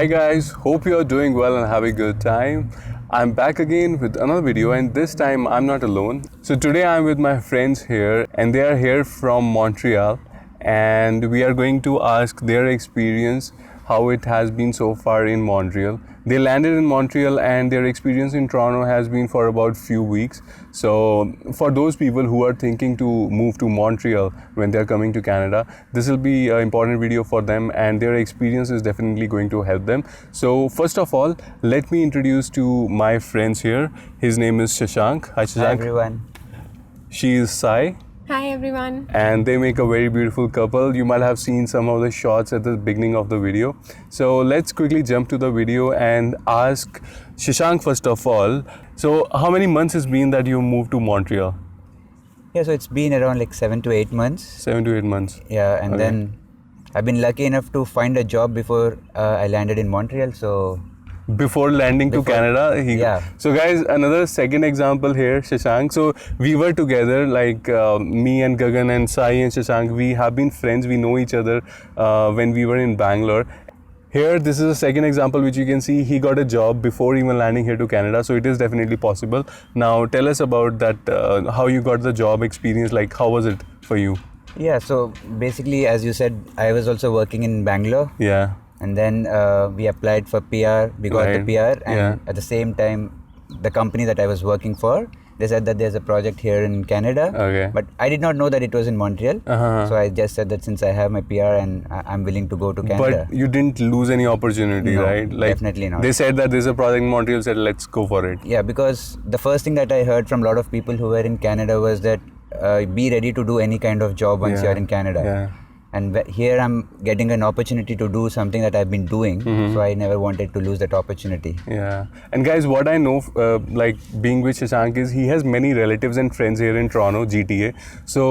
Hi guys, hope you are doing well and have a good time. I'm back again with another video and this time I'm not alone. So today I'm with my friends here and they are here from Montreal and we are going to ask their experience, how it has been so far in Montreal. They landed in Montreal and their experience in Toronto has been for about few weeks. So for those people who are thinking to move to Montreal when they're coming to Canada, this will be an important video for them and their experience is definitely going to help them. So first of all, let me introduce to my friends here. His name is Shashank. Hi Shashank. Hi everyone. She is Sai. Hi everyone. And they make a very beautiful couple. You might have seen some of the shots at the beginning of the video. So let's quickly jump to the video and ask Shashank first of all. So how many months has been that you moved to Montreal? Yeah, so it's been around like 7 to 8 months. 7 to 8 months. Yeah, and Okay. then I've been lucky enough to find a job before I landed in Montreal. So Before landing to Canada. Yeah. So guys, another second example here, Shashank. So we were together, like me and Gagan and Sai and Shashank, we have been friends, we know each other when we were in Bangalore. Here, this is a second example which you can see, he got a job before even landing here to Canada, so it is definitely possible. Now tell us about that, how you got the job experience, like how was it for you? yeah, so basically as you said, I was also working in Bangalore. Yeah. And then we applied for PR, we got Right. the PR, and Yeah. at the same time, the company that I was working for, they said that there's a project here in Canada. Okay. But I did not know that it was in Montreal. Uh-huh. So I just said that since I have my PR and I'm willing to go to Canada. But you didn't lose any opportunity, No, right? definitely not. They said that there's a project in Montreal, said let's go for it. Yeah, because the first thing that I heard from a lot of people who were in Canada was that be ready to do any kind of job once Yeah. you're in Canada. Yeah. And here I'm getting an opportunity to do something that I've been doing, so I never wanted to lose that opportunity. Yeah, and guys, what I know, like being with Shashank, is he has many relatives and friends here in Toronto, GTA. So,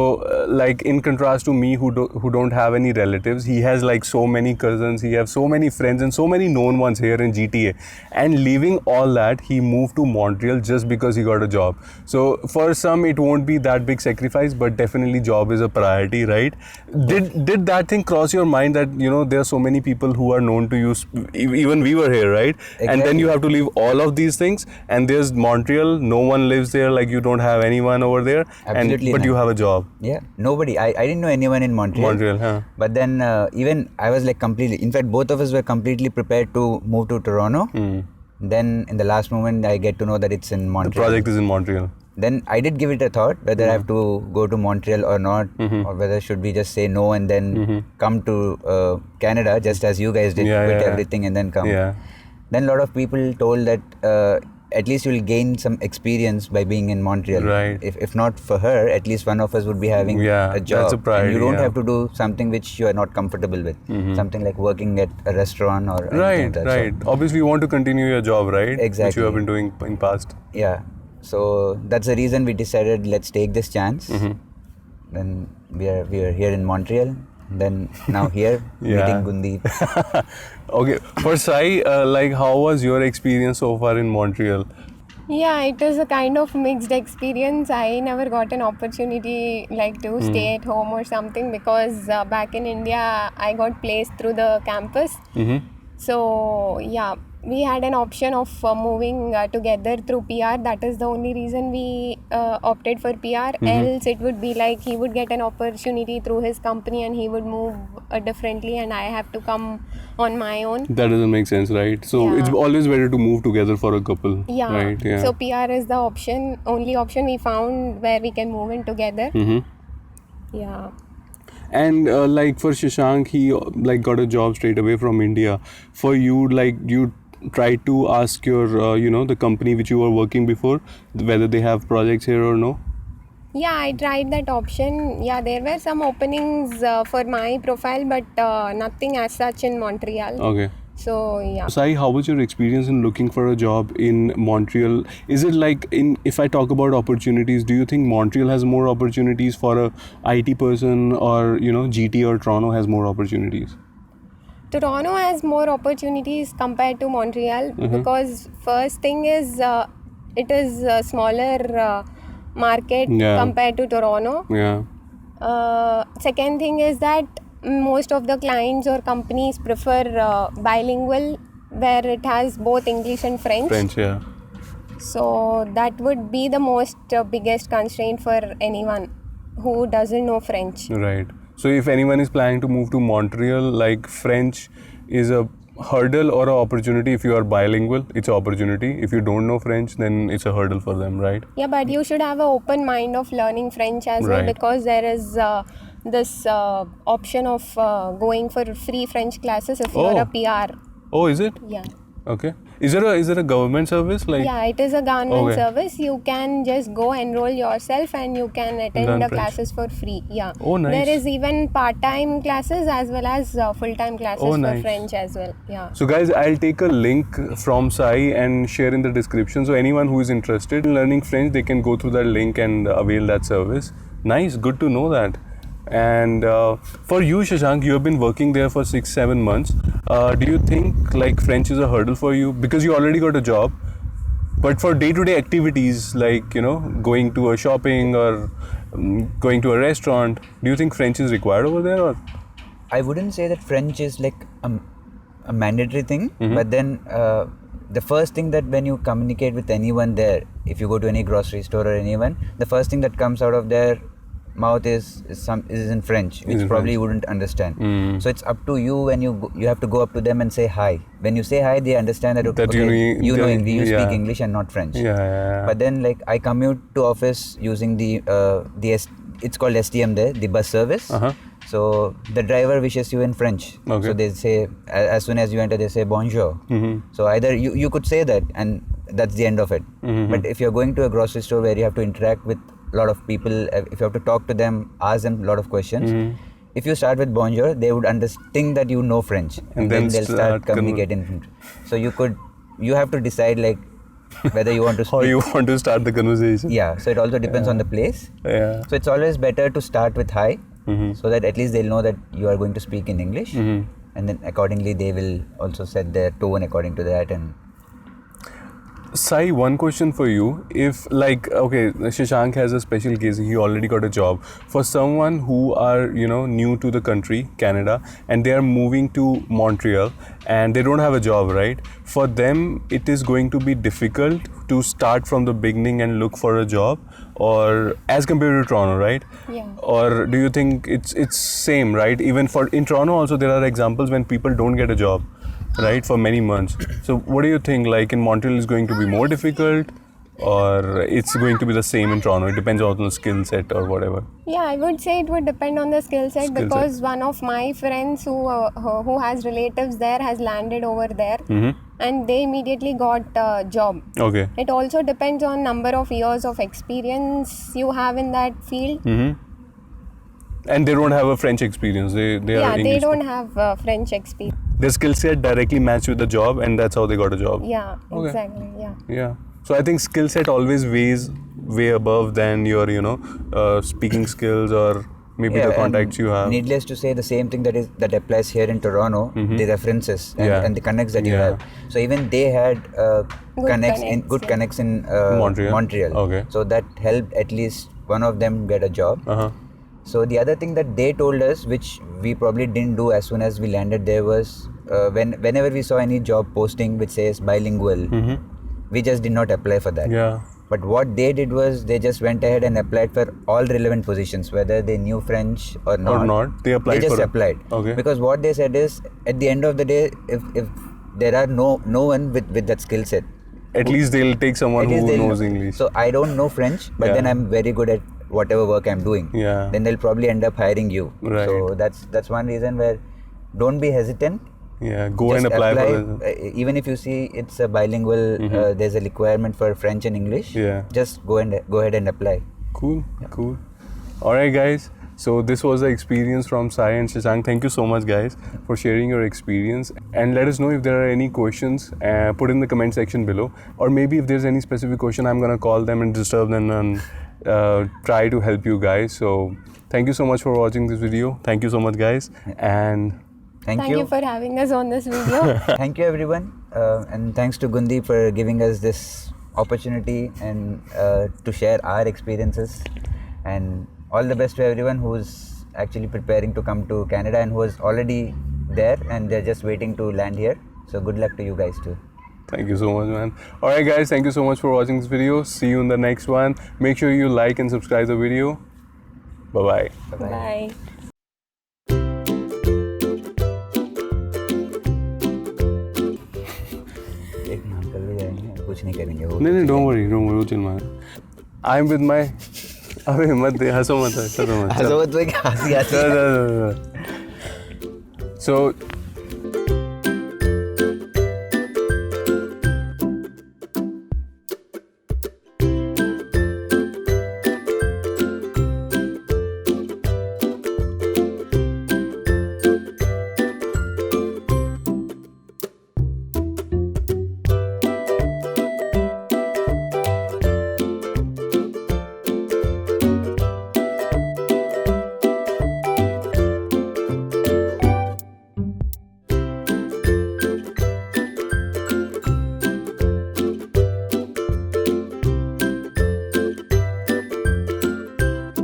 like in contrast to me, who don't have any relatives, he has like so many cousins, he has so many friends and so many known ones here in GTA. And leaving all that, he moved to Montreal just because he got a job. So for some, it won't be that big sacrifice, but definitely job is a priority, right? Did that thing cross your mind that there are so many people who are known to you? Even we were here, right? And then you have to leave all of these things, and there's Montreal. No one lives there. Like you don't have anyone over there. Absolutely but not. you have a job. Yeah, nobody. I didn't know anyone in Montreal. Montreal, huh? But then even I was like completely, in fact, both of us were completely prepared to move to Toronto. Then in the last moment, I get to know that it's in The Montreal. project is in Montreal. Then I did give it a thought whether I have to go to Montreal or not, or whether should we just say no and then come to Canada just as you guys did, quit everything and then come. Yeah. Then a lot of people told that at least you'll gain some experience by being in Montreal. Right. If not for her, at least one of us would be having a job. That's a priority, and you don't yeah. have to do something which you are not comfortable with. Something like working at a restaurant or anything Right, like that. right. Obviously, you want to continue your job, right? Exactly. Which you have been doing in past. Yeah. So that's the reason we decided let's take this chance. Then we are here in Montreal. Then now here meeting Gundeep. Okay. For Sai, like how was your experience so far in Montreal? Yeah, it is a kind of mixed experience. I never got an opportunity like to stay at home or something because back in India I got placed through the campus. So yeah, we had an option of moving together through PR. That is the only reason we opted for PR. Else it would be like he would get an opportunity through his company and he would move differently and I have to come on my own. That doesn't make sense, right? So Yeah. it's always better to move together for a couple. Yeah. Right. Yeah. So PR is the only option we found where we can move in together. Yeah. And like for Shashank, he like got a job straight away from India. For you, like you tried to ask your the company which you were working before whether they have projects here or no? Yeah, I tried that option. Yeah, there were some openings for my profile, but nothing as such in Montreal. Okay. So yeah. Sai, how was your experience in looking for a job in Montreal? Is it like if I talk about opportunities, do you think Montreal has more opportunities for a IT person, or GT or Toronto has more opportunities? Toronto has more opportunities compared to Montreal because first thing is it is a smaller market compared to Toronto. Yeah. Second thing is that most of the clients or companies prefer bilingual where it has both English and French. French, yeah. So that would be the most biggest constraint for anyone who doesn't know French. Right. So if anyone is planning to move to Montreal, like French is a hurdle or an opportunity. If you are bilingual, it's an opportunity. If you don't know French, then it's a hurdle for them, right? Yeah, but you should have an open mind of learning French as well, Right. because there is this option of going for free French classes if you're Oh. a PR. Oh, is it? Yeah. Okay. Is there a government service like? Yeah, it is a government Okay. service. You can just go enroll yourself and you can attend Learn the French. classes for free. Yeah. Oh, nice. There is even part-time classes as well as full-time classes Oh, for nice. French as well. Yeah. So guys, I'll take a link from Sai and share in the description. So anyone who is interested in learning French, they can go through that link and avail that service. Nice, good to know that. And for you, Shashank, you have been working there for 6-7 months. Do you think like French is a hurdle for you because you already got a job? But for day-to-day activities like going to a shopping or going to a restaurant, do you think French is required over there or? I wouldn't say that French is like a mandatory thing, but then the first thing that when you communicate with anyone there, if you go to any grocery store or anyone, the first thing that comes out of their mouth is in French, which in probably French. you wouldn't understand. So it's up to you when you have to go up to them and say hi. When you say hi, they understand that, That okay, you know English, you yeah. speak English and not French. Yeah. But then like I commute to office using it's called STM there, the bus service. Uh-huh. So the driver wishes you in French. Okay. So they say, as soon as you enter, they say bonjour. So either you could say that and that's the end of it. But if you're going to a grocery store where you have to interact with a lot of people, if you have to talk to them, ask them a lot of questions, if you start with bonjour, they would think that you know French, and then they'll start communicating French. So you have to decide like whether you want to speak. How you want to start the conversation. Yeah, so it also depends on the place. Yeah. So it's always better to start with hi, so that at least they'll know that you are going to speak in English, and then accordingly they will also set their tone according to that. And Sai, one question for you. If like, okay, Shashank has a special case, he already got a job. For someone who are, new to the country, Canada, and they are moving to Montreal and they don't have a job, right? For them, it is going to be difficult to start from the beginning and look for a job, or as compared to Toronto, right? Yeah. Or do you think it's same, right? Even in Toronto also there are examples when people don't get a job, right, for many months. So what do you think, like in Montreal is going to be more difficult, or it's going to be the same in Toronto? It depends on the skill set or whatever. Yeah, I would say it would depend on the skill set, because one of my friends who has relatives there has landed over there, and they immediately got a job. Okay. It also depends on number of years of experience you have in that field. And they don't have a French experience. They Yeah, are they English. don't have French experience. Their skill set directly matched with the job, and that's how they got a job. Yeah, Okay. exactly. Yeah. Yeah. So I think skill set always weighs way above than your speaking skills or maybe the contacts you have. Needless to say, the same thing that applies here in Toronto, the references and the connects that you have. So even they had good connects in Montreal. Okay. So that helped at least one of them get a job. So the other thing that they told us, which we probably didn't do as soon as we landed there, was whenever we saw any job posting which says bilingual, we just did not apply for that. Yeah. But what they did was they just went ahead and applied for all relevant positions, whether they knew French or not. They applied. They just applied. Okay. Because what they said is, at the end of the day, if there are no one with that skill set, at least they'll take someone who knows know. English. So I don't know French, but then I'm very good at whatever work I'm doing. Yeah. Then they'll probably end up hiring you. Right. So that's one reason where don't be hesitant. Yeah, go Just and apply for it. Even if you see it's a bilingual, there's a requirement for French and English. Yeah. Just go ahead and apply. Cool. All right, guys. So this was the experience from Sai and Shashank. Thank you so much, guys, for sharing your experience. And let us know if there are any questions. Put in the comment section below. Or maybe if there's any specific question, I'm gonna call them and disturb them and try to help you guys. So thank you so much for watching this video. Thank you so much, guys. And Thank you for having us on this video. Thank you, everyone. And thanks to Gundi for giving us this opportunity and to share our experiences. And all the best to everyone who's actually preparing to come to Canada and who is already there and they're just waiting to land here. So good luck to you guys too. Thank you so much, man. Alright guys, thank you so much for watching this video. See you in the next one. Make sure you like and subscribe the video. Bye-bye. Bye. एक uncle भी जाएंगे, कुछ नहीं करेंगे वो. नहीं, don't worry, chill man. I'm with my... अबे मत दे, हंसो मत. हंसो मत, क्या हंसी आती है. So